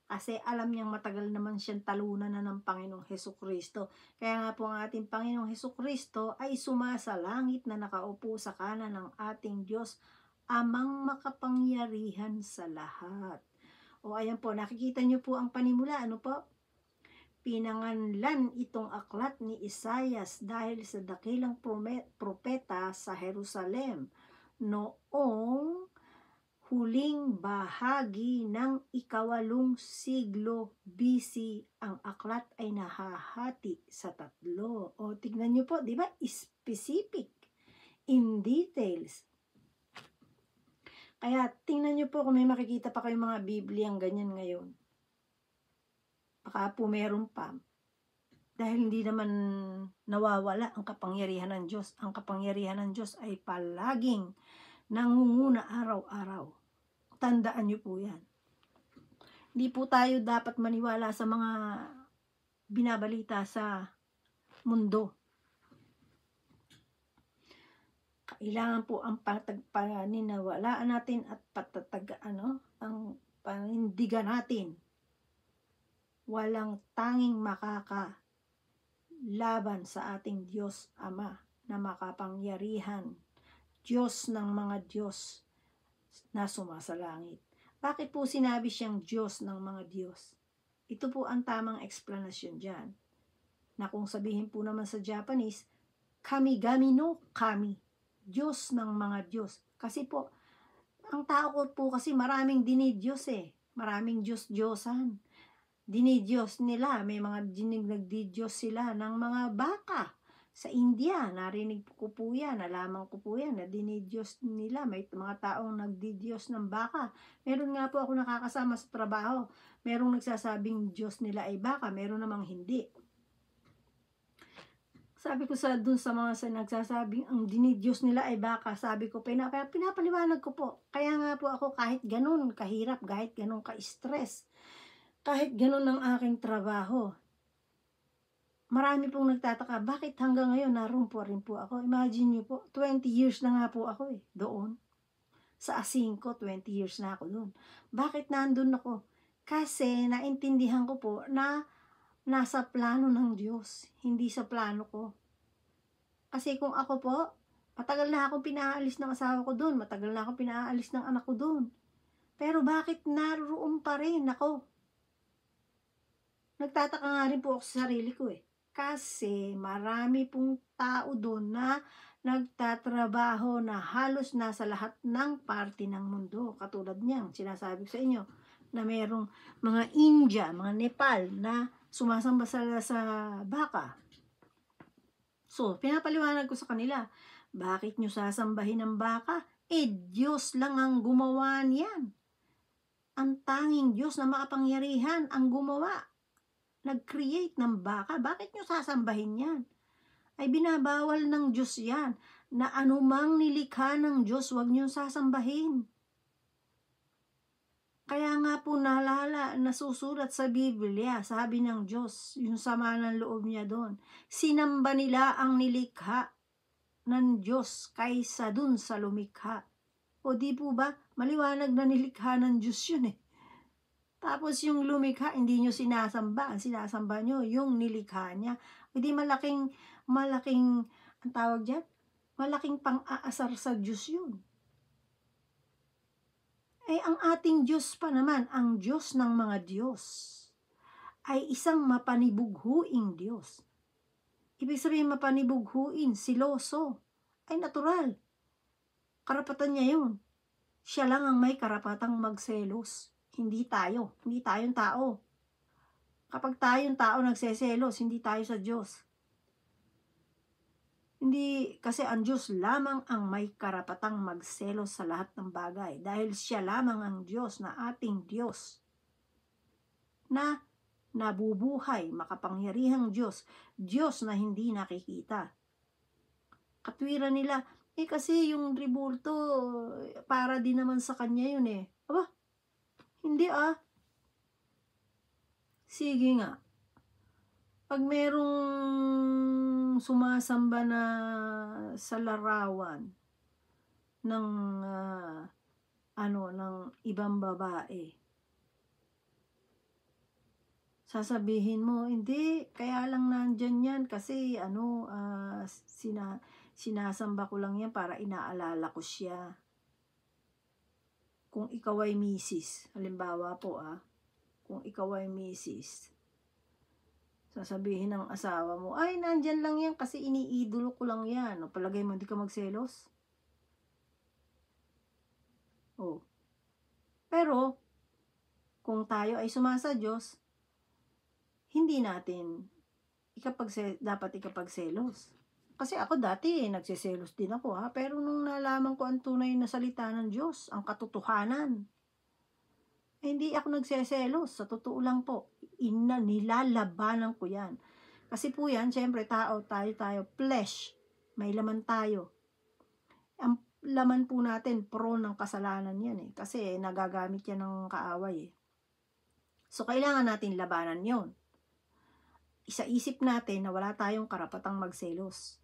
Kasi alam niyang matagal naman siyang talunan na ng Panginoong Hesukristo. Kaya nga po ang ating Panginoong Hesukristo ay sumasalangit na nakaupo sa kanan ng ating Diyos, amang makapangyarihan sa lahat. O ayan po, nakikita niyo po ang panimula, ano po? Pinanganlan itong aklat ni Isayas dahil sa dakilang propeta sa Jerusalem noong huling bahagi ng 8 siglo BC. Ang aklat ay nahahati sa 3. O tignan niyo po, di ba? Specific in details. Kaya tingnan niyo po kung may makikita pa kayong mga Bibliang ganyan ngayon. Baka po meron pa. Dahil hindi naman nawawala ang kapangyarihan ng Diyos. Ang kapangyarihan ng Diyos ay palaging nangunguna araw-araw. Tandaan niyo po yan. Hindi po tayo dapat maniwala sa mga binabalita sa mundo. Kailangan po ang paniniwalaan natin at ang panindigan natin. Walang tanging makakalaban sa ating Diyos Ama na makapangyarihan, Diyos ng mga Diyos na sumasalangit. Bakit po sinabi siyang Diyos ng mga Diyos? Ito po ang tamang eksplanasyon dyan. Na kung sabihin po naman sa Japanese, Kamigami no Kami, Diyos ng mga Diyos. Kasi po, ang tao ko po kasi maraming dinidiyos Maraming Diyos-Diyosan. Dinidiyos nila, may mga nagdidiyos sila ng mga baka. Sa India, narinig ko po yan, nalaman ko po yan, na dinidiyos nila, may mga taong nagdidiyos ng baka. Meron nga po ako nakakasama sa trabaho, merong nagsasabing Diyos nila ay baka, meron namang hindi. Sabi ko dun sa mga nagsasabing ang dinidiyos nila ay baka, sabi ko, pinapaliwanag ko po. Kaya nga po ako kahit ganun kahirap, kahit ganun ka-stress, kahit ganun ang aking trabaho, marami pong nagtataka, bakit hanggang ngayon naroon po rin po ako? Imagine nyo po, 20 years na nga po ako doon. Sa Asingko, 20 years na ako doon. Bakit nandun ako? Kasi naintindihan ko po na nasa plano ng Diyos, hindi sa plano ko. Kasi kung ako po, matagal na akong pinaalis ng asawa ko doon, matagal na akong pinaalis ng anak ko doon. Pero bakit naroon pa rin ako? Nagtataka nga rin po ako sa sarili ko Kasi marami pong tao doon na nagtatrabaho na halos nasa lahat ng parte ng mundo. Katulad niyang sinasabi ko sa inyo na merong mga India, mga Nepal na sumasamba sa baka. So, pinapaliwanag ko sa kanila, bakit nyo sasambahin ng baka? Diyos lang ang gumawa niyan. Ang tanging Diyos na makapangyarihan ang gumawa. Nag-create ng baka. Bakit nyo sasambahin yan? Ay binabawal ng Diyos yan, na anumang nilikha ng Diyos, huwag nyo sasambahin. Kaya nga po nasusulat sa Biblia, sabi ng Diyos, yung sama ng loob niya doon, sinamba nila ang nilikha ng Diyos kaysa dun sa lumikha. O di po ba, maliwanag na nilikha ng Diyos yun Tapos yung lumikha, hindi nyo sinasamba. Ang sinasamba nyo, yung nilikha niya. O di malaking, ang tawag dyan, malaking pang-aasar sa Diyos yun. Ang ating Diyos pa naman, ang Diyos ng mga Diyos, ay isang mapanibughuing Diyos. Ibig sabihin mapanibughuin, siloso, ay natural. Karapatan niya yun. Siya lang ang may karapatang magselos. Hindi tayo. Hindi tayong tao. Kapag tayong tao nagseselos, hindi tayo sa Diyos. Hindi, kasi ang Diyos lamang ang may karapatang magselos sa lahat ng bagay. Dahil siya lamang ang Diyos na ating Diyos. Na nabubuhay, makapangyarihang Diyos. Diyos na hindi nakikita. Katwiran nila, kasi yung tribulto, para din naman sa kanya yun Aba, hindi Sige nga. Pag merong sumasamba na sa larawan ng ng ibang babae, sasabihin mo, hindi, kaya lang nandyan yan kasi sinasamba ko lang yan para inaalala ko siya. Kung ikaw ay misis, halimbawa po kung ikaw ay misis, sasabihin ng asawa mo, ay nandyan lang yan kasi iniidolo ko lang yan. O palagay mo hindi ka magselos? Pero kung tayo ay sumasa Diyos, hindi natin dapat ikapagselos. Kasi ako dati nagseselos din ako pero nung nalaman ko ang tunay na salita ng Diyos, ang katotohanan, hindi ako nagseselos. Sa totoo lang po, nilalabanan ko yan. Kasi po yan, syempre tayo, flesh, may laman tayo. Ang laman po natin, prone ng kasalanan yan kasi nagagamit yan ng kaaway So, kailangan natin labanan yon. Isaisip natin na wala tayong karapatang magselos.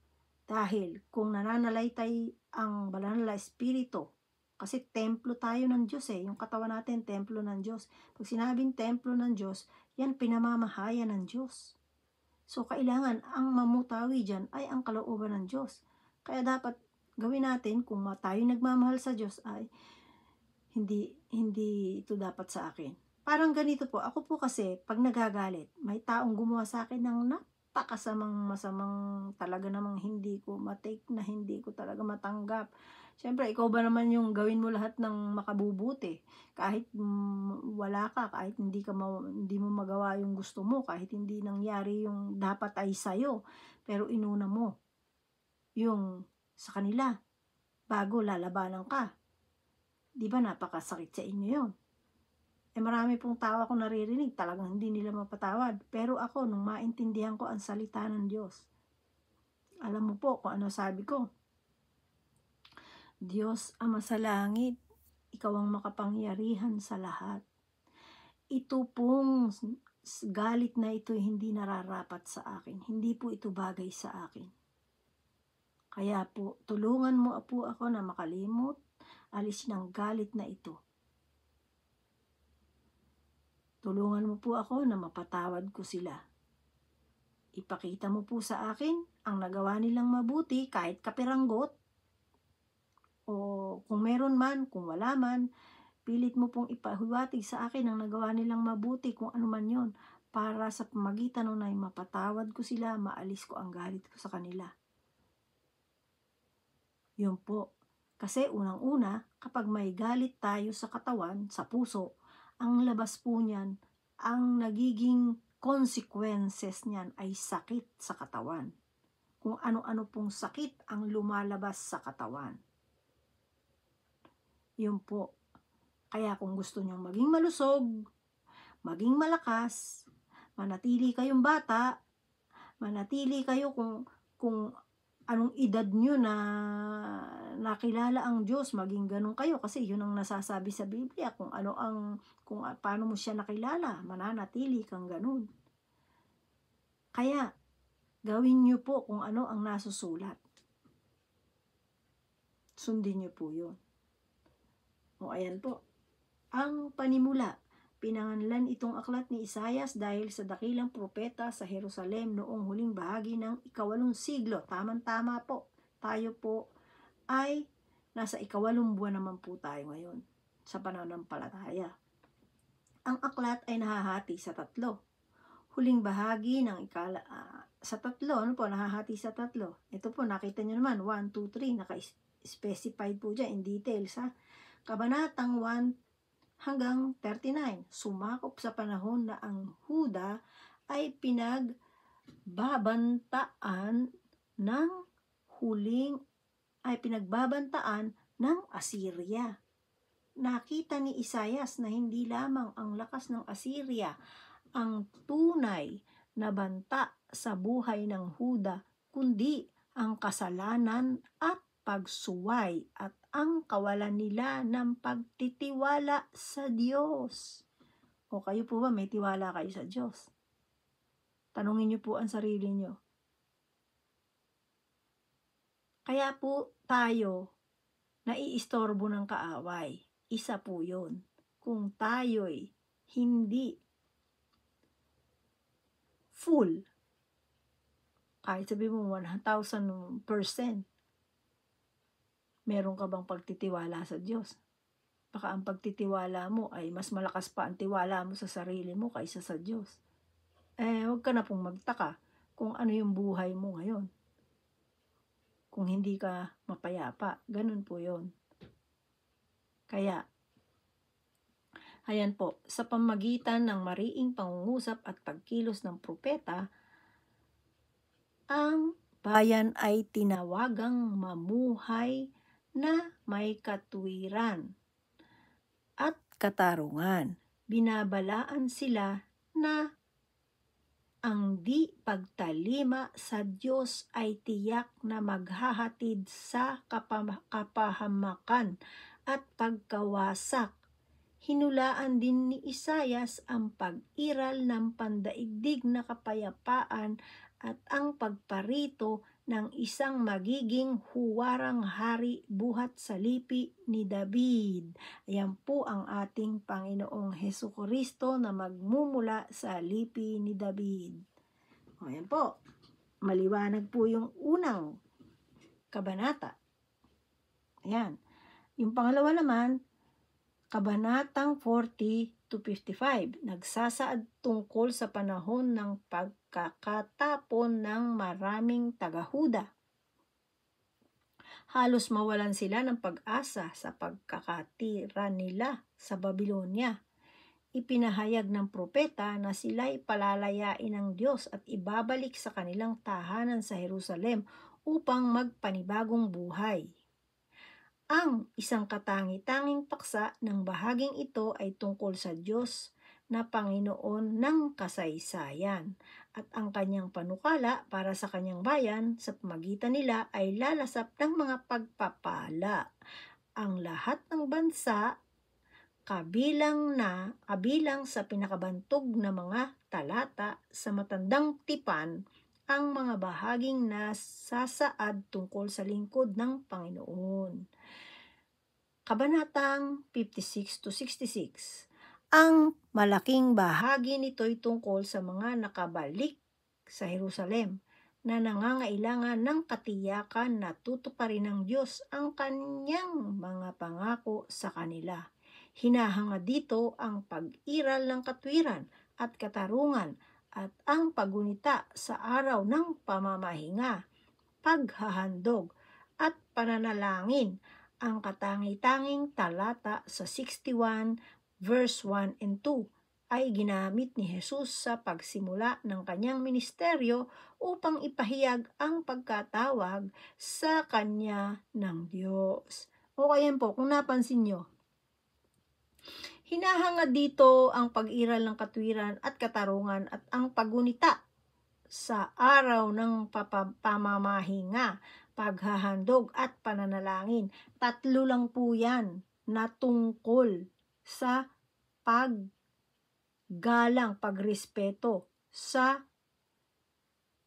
Dahil kung nananalaytay ang banal na espiritu, kasi templo tayo ng Diyos yung katawan natin, templo ng Diyos. Pag sinabing templo ng Diyos, yan pinamamahayan ng Diyos. So, kailangan ang mamutawi dyan ay ang kalooban ng Diyos. Kaya dapat gawin natin, kung tayo nagmamahal sa Diyos, ay hindi ito dapat sa akin. Parang ganito po, ako po kasi, pag nagagalit, may taong gumawa sa akin ng masamang talaga namang hindi ko matake, na hindi ko talaga matanggap. Siyempre, ikaw ba naman yung gawin mo lahat ng makabubuti? Kahit wala ka, kahit hindi mo magawa yung gusto mo, kahit hindi nangyari yung dapat ay sa'yo, pero inuna mo yung sa kanila, bago lalabanan ka. Di ba napakasakit sa inyo yun? Marami pong tao akong naririnig, talagang hindi nila mapatawad. Pero ako, nung maintindihan ko ang salita ng Diyos, alam mo po kung ano sabi ko? Diyos Ama sa langit, ikaw ang makapangyarihan sa lahat. Ito pong galit na ito hindi nararapat sa akin. Hindi po ito bagay sa akin. Kaya po, tulungan mo po ako na makalimot, alisin ang galit na ito. Tulungan mo po ako na mapatawad ko sila. Ipakita mo po sa akin ang nagawa nilang mabuti kahit kapiranggot. O kung meron man, kung wala man, pilit mo pong ipahiwatig sa akin ang nagawa nilang mabuti kung ano man yon, para sa pamagitan nun ay mapatawad ko sila, maalis ko ang galit ko sa kanila. Yun po. Kasi unang-una, kapag may galit tayo sa katawan, sa puso, ang labas po niyan, ang nagiging consequences niyan ay sakit sa katawan. Kung ano-ano pong sakit ang lumalabas sa katawan. Yun po. Kaya kung gusto nyong maging malusog, maging malakas, manatili kayong bata, manatili kayo kung anong edad nyo na nakilala ang Diyos, maging ganun kayo, kasi yun ang nasasabi sa Biblia, kung paano mo siya nakilala, mananatili kang ganun. Kaya gawin nyo po kung ano ang nasusulat. Sundin nyo po yun. O ayan po, ang panimula. Pinanganlan itong aklat ni Isaias dahil sa dakilang propeta sa Jerusalem noong huling bahagi ng 8 siglo. Tama-tama po. Tayo po ay nasa 8 buwan naman po tayo ngayon sa pananampalataya. Ang aklat ay nahahati sa 3. Huling bahagi ng sa 3, nahahati sa 3. Ito po, nakita nyo naman, 1, 2, 3, naka-specified po dyan in details ha. Kabanatang 1 hanggang 39, sumakop sa panahon na ang Huda ay pinagbabantaan ng Assyria. Nakita ni Isaias na hindi lamang ang lakas ng Assyria ang tunay na banta sa buhay ng Huda, kundi ang kasalanan at pagsuway at ang kawalan nila ng pagtitiwala sa Diyos. O kayo po ba may tiwala kayo sa Diyos? Tanungin niyo po ang sarili niyo. Kaya po tayo naiistorbo ng kaaway. Isa po yun. Kung tayo'y hindi full, kahit sabi mo 1,000%, meron ka bang pagtitiwala sa Diyos? Baka ang pagtitiwala mo ay mas malakas pa ang tiwala mo sa sarili mo kaysa sa Diyos. Huwag ka na pong magtaka kung ano yung buhay mo ngayon. Kung hindi ka mapayapa, ganun po yun. Kaya, ayan po, sa pamagitan ng mariing pangungusap at pagkilos ng propeta, ang bayan ay tinawagang mamuhay na may katuwiran at katarungan. Binabalaan sila na ang di pagtalima sa Diyos ay tiyak na maghahatid sa kapahamakan at pagkawasak. Hinulaan din ni Isayas ang pag-iral ng pandaigdig na kapayapaan at ang pagparito ng isang magiging huwarang hari buhat sa lipi ni David. Ayan po ang ating Panginoong Hesukristo na magmumula sa lipi ni David. Ayan po, maliwanag po yung unang kabanata. Ayan. Yung pangalawa naman, Kabanatang 40 to 55, nagsasaad tungkol sa panahon ng pagkakatapon ng maraming taga-Huda. Halos mawalan sila ng pag-asa sa pagkakatira nila sa Babylonia. Ipinahayag ng propeta na sila'y palalayain ng Diyos at ibabalik sa kanilang tahanan sa Jerusalem upang magpanibagong buhay. Ang isang katangi-tanging paksa ng bahaging ito ay tungkol sa Diyos na Panginoon ng kasaysayan at ang kanyang panukala para sa kanyang bayan sa pamagitan nila ay lalasap ng mga pagpapala. Ang lahat ng bansa kabilang sa pinakabantog na mga talata sa matandang tipan ang mga bahaging nasasaad tungkol sa lingkod ng Panginoon. Kabanatang 56 to 66. Ang malaking bahagi nito'y tungkol sa mga nakabalik sa Jerusalem na nangangailangan ng katiyakan na tutuparin ng Diyos ang kanyang mga pangako sa kanila. Hinahangad dito ang pag-iral ng katwiran at katarungan at ang paggunita sa araw ng pamamahinga, paghahandog at pananalangin. Ang katangi-tanging talata sa 61 verse 1 and 2 ay ginamit ni Jesus sa pagsimula ng kanyang ministeryo upang ipahayag ang pagkatawag sa kanya ng Diyos. O kaya po, kung napansin nyo, hinahangad dito ang pag-iral ng katwiran at katarungan at ang paggunita sa araw ng pamamahinga, paghahandog at pananalangin. 3 lang po yan na tungkol sa paggalang, pagrespeto sa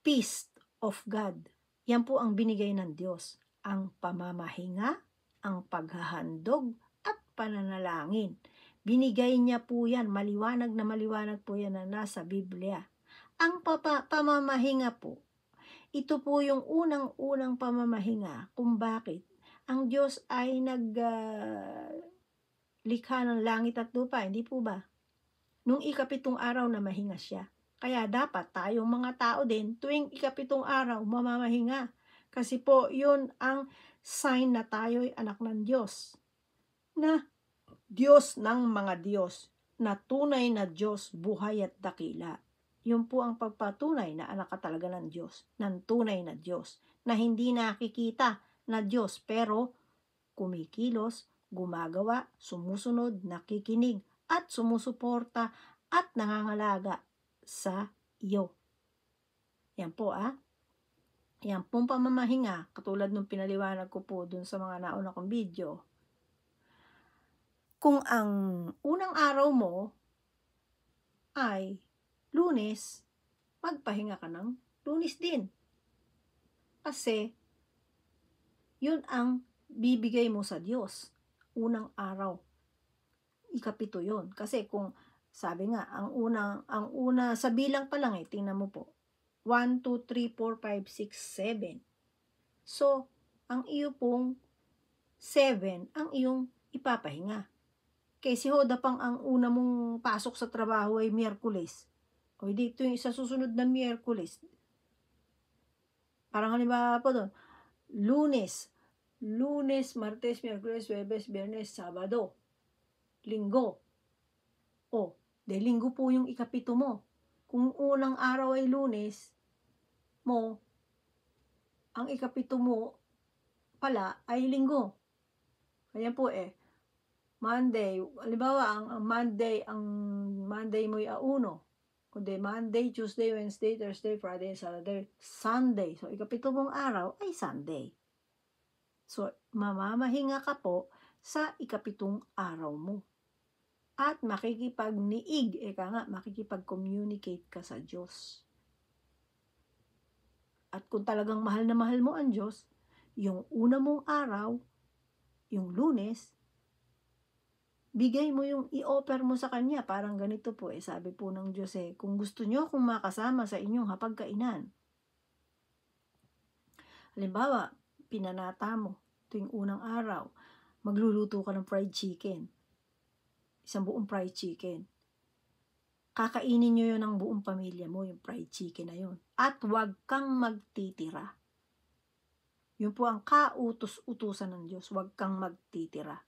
feast of God. Yan po ang binigay ng Diyos. Ang pamamahinga, ang paghahandog at pananalangin. Binigay niya po yan, maliwanag po yan na nasa Biblia. Ang pamamahinga po, ito po yung unang-unang pamamahinga kung bakit ang Diyos ay likha ng langit at lupa, hindi po ba? Nung ika-7 araw na mahinga siya. Kaya dapat tayong mga tao din tuwing ika-7 araw mamamahinga. Kasi po yun ang sign na tayo'y anak ng Diyos. Na Diyos ng mga Diyos, na tunay na Diyos, buhay at dakila. Yun po ang pagpatunay na anak ka talaga ng Diyos, ng tunay na Diyos, na hindi nakikita na Diyos pero kumikilos, gumagawa, sumusunod, nakikinig, at sumusuporta at nangangalaga sa iyo. Yan po Yan pong pamamahinga, katulad nung pinaliwanag ko po dun sa mga nauna kong video. Kung ang unang araw mo ay Lunes, magpahinga ka ng Lunes din. Kasi, yun ang bibigay mo sa Diyos. Unang araw. Ika-7 yun. Kasi kung, sabi nga, ang una, sa bilang pa lang tingnan mo po. 1, 2, 3, 4, 5, 6, 7. So, ang iyo pong 7, ang iyong ipapahinga. Kasi hoda pang ang una mong pasok sa trabaho ay Miyerkules. O dito yung sa susunod na Miyerkules. Parang halimbawa po doon, Lunes, Martes, Miyerkules, Huwebes, Biyernes, Sabado, Linggo. O, Linggo po yung ika-7 mo. Kung unang araw ay Lunes mo, ang ika-7 mo pala ay Linggo. Kaya po Monday, halimbawa ang Monday mo ay 1. Kundi Monday, Tuesday, Wednesday, Thursday, Friday, Saturday, Sunday. So, ika-7 mong araw ay Sunday. So, mamamahinga ka po sa ika-7 araw mo. at makikipagniig, makikipag-communicate ka sa Diyos. At kung talagang mahal na mahal mo ang Diyos, yung una mong araw, yung Lunes, bigay mo yung i-offer mo sa Kanya. Parang ganito po, sabi po ng Diyos, kung gusto nyo akong makasama sa inyong hapagkainan. Halimbawa, pinanata mo tuwing unang araw, magluluto ka ng fried chicken. Isang buong fried chicken. Kakainin nyo yun ng buong pamilya mo, yung fried chicken na yun. At huwag kang magtitira. Yun po ang kautos-utusan ng Diyos, huwag kang magtitira.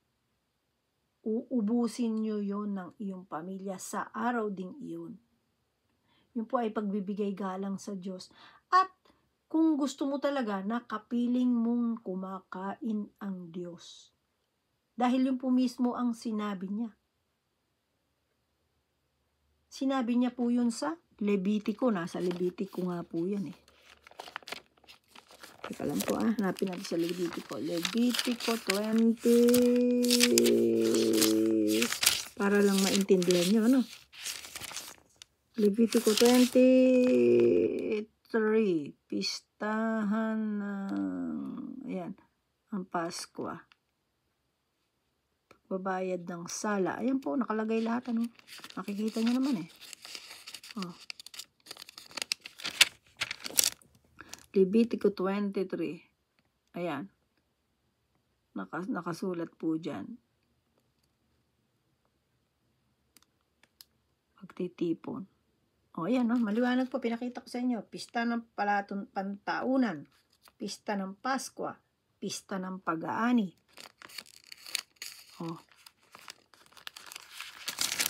Uubusin nyo yun ng iyong pamilya sa araw ding iyon. Yun po ay pagbibigay galang sa Diyos. At kung gusto mo talaga, nakapiling mong kumakain ang Diyos. Dahil yun po mismo ang sinabi niya. Sinabi niya po yun sa Levitico. Nasa Levitico nga po yan Teka lang po hanapin natin sa Levitico. Levitico 20. Para lang maintindihan nyo, ano? Levitico 23. Pistahan ng, ayan, ang Pasko. Babayad ng sala. Ayan po, nakalagay lahat, ano? Makikita nyo naman Levitico 23. Ayan. Nakasulat po dyan. Pagtitipon. Ayan, maliwanag po. Pinakita ko sa inyo. Pista ng pantaunan. Pista ng Pasko. Pista ng pag-aani.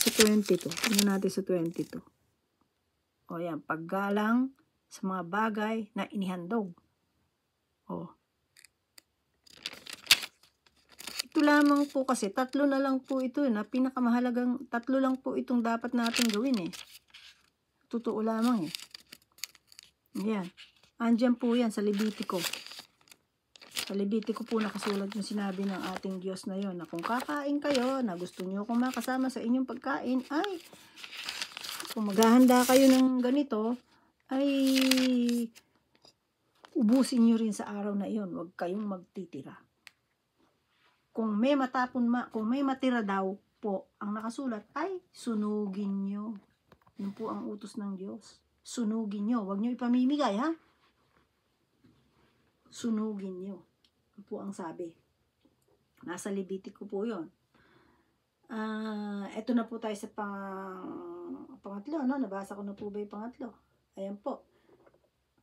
Sa 22. Tingnan natin sa 22. Ayan. Paggalang sa mga bagay na inihandog. Ito lamang po kasi, 3 na lang po ito na pinakamahalagang, 3 lang po itong dapat natin gawin Totoo lamang Ayan. Andyan po yan sa Levitico. Sa Levitico po nakasulat yung sinabi ng ating Diyos na yon, na kung kakain kayo, na gusto nyo akong makasama sa inyong pagkain, ay kung maghahanda kayo ng ganito, ay ubusin nyo rin sa araw na iyon. Huwag kayong magtitira. Kung may matira daw po ang nakasulat, ay sunugin nyo. Yun po ang utos ng Diyos. Sunugin nyo. Huwag nyo ipamimigay, Sunugin nyo. Yun po ang sabi. Nasa Levitico po yun. Eto na po tayo sa pangatlo, Nabasa ko na po ba yung pangatlo? Ayan po.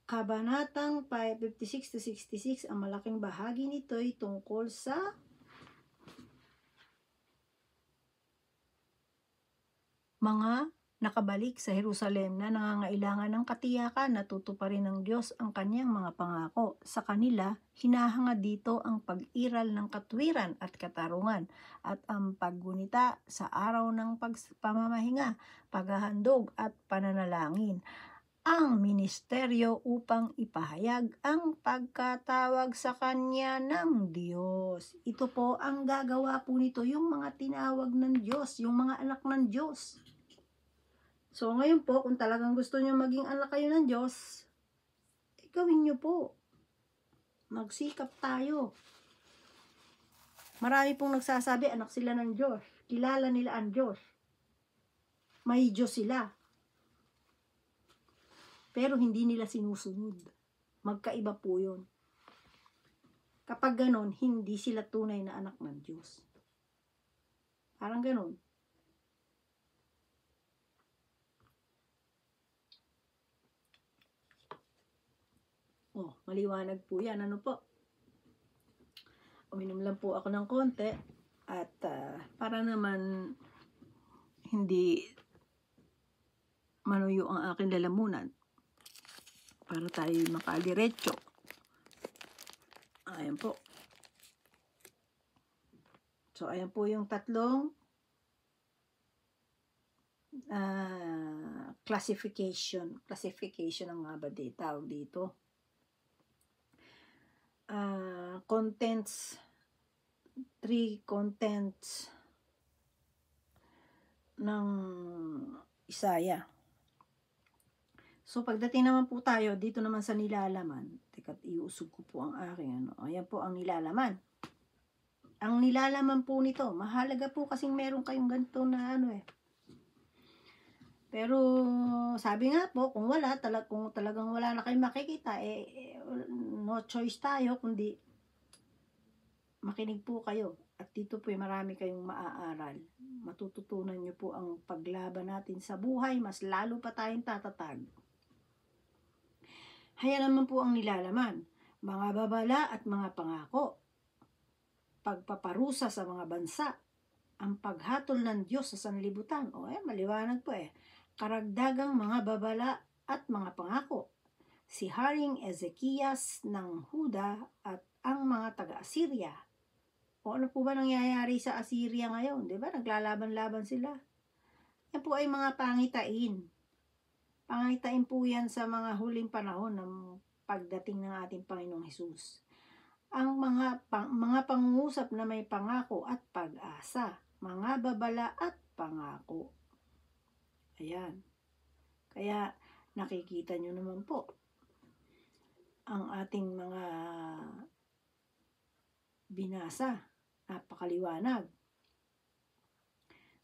Kabanatang 56 to 66, ang malaking bahagi nito ay tungkol sa mga nakabalik sa Jerusalem na nangangailangan ng katiyakan na tutuparin ng Diyos ang kanyang mga pangako. Sa kanila, hinahanga dito ang pag-iral ng katwiran at katarungan at ang paggunita sa araw ng pamamahinga, paghahandog at pananalangin. Ang ministeryo upang ipahayag ang pagkatawag sa kanya ng Diyos. Ito po ang gagawa po nito, yung mga tinawag ng Diyos, yung mga anak ng Diyos. So ngayon po, kung talagang gusto nyo maging anak kayo ng Diyos, gawin nyo po. Magsikap tayo. Marami pong nagsasabi, anak sila ng Diyos. Kilala nila ang Diyos. May Diyos sila. Pero hindi nila sinusunod. Magkaiba po yun. Kapag ganon, hindi sila tunay na anak ng Diyos. Parang ganon. Maliwanag po yan. Ano po? Uminom lang po ako ng konti at para naman hindi manuyo ang aking lalamunan para tayo makadiretso. Ayan po. So, ayan po yung tatlong classification. Classification ang nga ba tawag dito? Contents, 3 contents ng Isaya. So, pagdating naman po tayo, dito naman sa nilalaman, teka, iusog ko po ang aking ayan po ang nilalaman. Ang nilalaman po nito, mahalaga po kasing meron kayong ganito na Pero, sabi nga po, kung talagang wala na kayong makikita, no choice tayo, kundi makinig po kayo. At dito po marami kayong maaaral. Matututunan nyo po ang paglaban natin sa buhay, mas lalo pa tayong tatatag. Haya naman po ang nilalaman, mga babala at mga pangako, pagpaparusa sa mga bansa, ang paghatol ng Diyos sa sanlibutan. Maliwanag po karagdagang mga babala at mga pangako. Si Haring Ezekias ng Huda at ang mga taga-Assyria. Ano po ba nangyayari sa Assyria ngayon? Diba? Naglalaban-laban sila. Yan po ay mga pangitain. Pangitain po yan sa mga huling panahon ng pagdating ng ating Panginoong Hesus. Ang mga pangungusap na may pangako at pag-asa. Mga babala at pangako. Ayan. Kaya nakikita nyo naman po ang ating mga binasa. Napakaliwanag.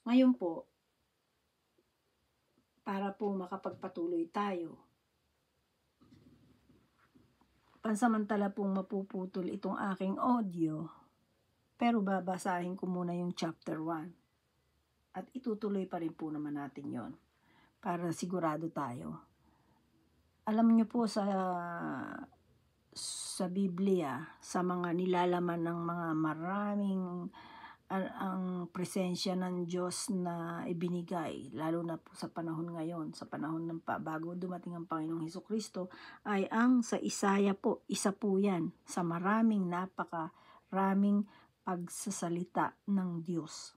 Ngayon po, para po makapagpatuloy tayo, pansamantala pong mapuputol itong aking audio, pero babasahin ko muna yung chapter 1. At itutuloy pa rin po naman natin yon para sigurado tayo. Alam niyo po sa Biblia, sa mga nilalaman ng mga maraming ang presensya ng Diyos na ibinigay, lalo na po sa panahon ngayon, sa panahon ng bago dumating ang Panginoong Hesukristo, ay ang sa Isaya po, isa po yan sa napakaraming pagsasalita ng Diyos.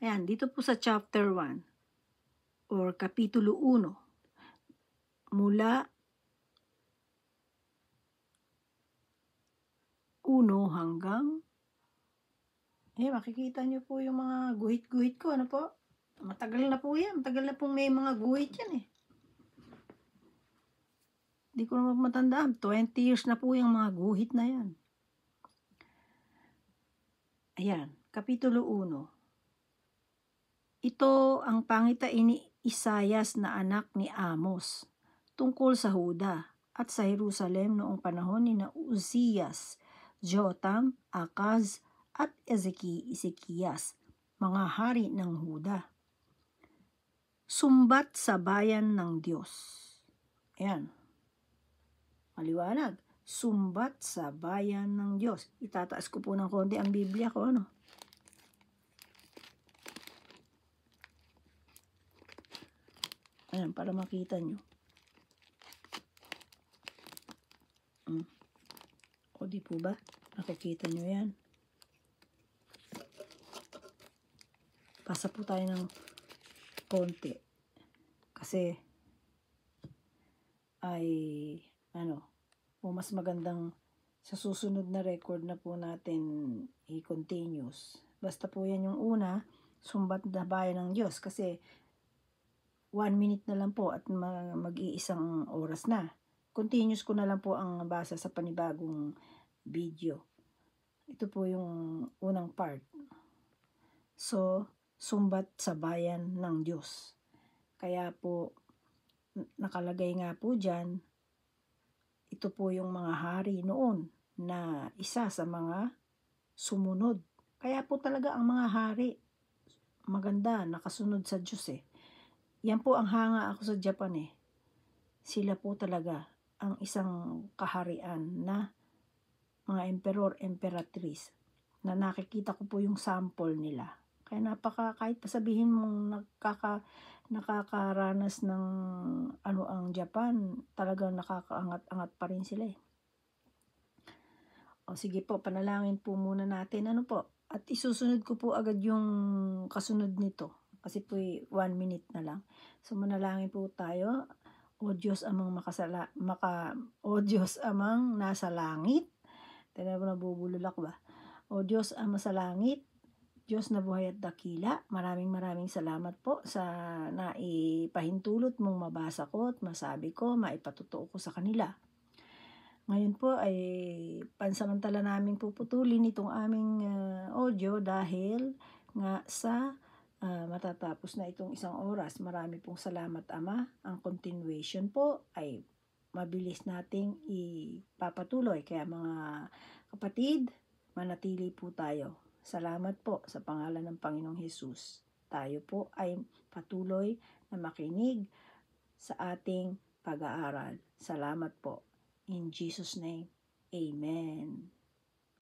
Ayan, dito po sa chapter 1 or kapitulo 1, mula 1 hanggang makikita nyo po yung mga guhit-guhit ko, po? Matagal na po yan. Matagal na pong may mga guhit yan Hindi ko naman matandaan. 20 years na po yung mga guhit na yan. Ayan, kapitulo 1. Ito ang pangitain ni Isayas na anak ni Amos, tungkol sa Huda at sa Jerusalem noong panahon ni Uzzias, Jotam, Akaz, at Ezekias, mga hari ng Huda. Sumbat sa bayan ng Diyos. Ayan. Maliwanag. Sumbat sa bayan ng Diyos. Itataas ko po ng konti ang Biblia ko, Ayan, para makita nyo. O di po ba? Nakikita nyo yan. Pasa po tayo ng konti. Kasi ay mas magandang sa susunod na record na po natin i-continuous. Basta po yan yung una, sumbat na bayan ng Diyos. Kasi 1 minute na lang po at mag-iisang oras na. Continuous ko na lang po ang basa sa panibagong video. Ito po yung unang part. So, sumbat sa bayan ng Diyos. Kaya po, nakalagay nga po dyan, ito po yung mga hari noon na isa sa mga sumunod. Kaya po talaga ang mga hari, maganda, nakasunod sa Diyos Yan po ang hanga ako sa Japan Sila po talaga ang isang kaharian na mga emperor, emperatrice na nakikita ko po yung sample nila. Kaya kahit pasabihin mong nakakaranas ng ang Japan, talagang nakakaangat-angat pa rin sila O sige po, panalangin po muna natin. At isusunod ko po agad yung kasunod nito. Kasi po 1 minute na lang. So manalangin po tayo. O Diyos amang O Diyos amang nasa langit. Nabubulol ako ba? O Diyos ama sa langit, Diyos na buhay at dakila, maraming salamat po sa naipahintulot mong mabasa ko at masabi ko, maipatutuo ko sa kanila. Ngayon po ay pansamantala naming puputulin itong aming audio dahil nga sa matatapos na itong 1 oras. Marami pong salamat, Ama. Ang continuation po ay mabilis nating ipapatuloy. Kaya mga kapatid, manatili po tayo. Salamat po sa pangalan ng Panginoong Hesus. Tayo po ay patuloy na makinig sa ating pag-aaral. Salamat po. In Jesus' name, Amen.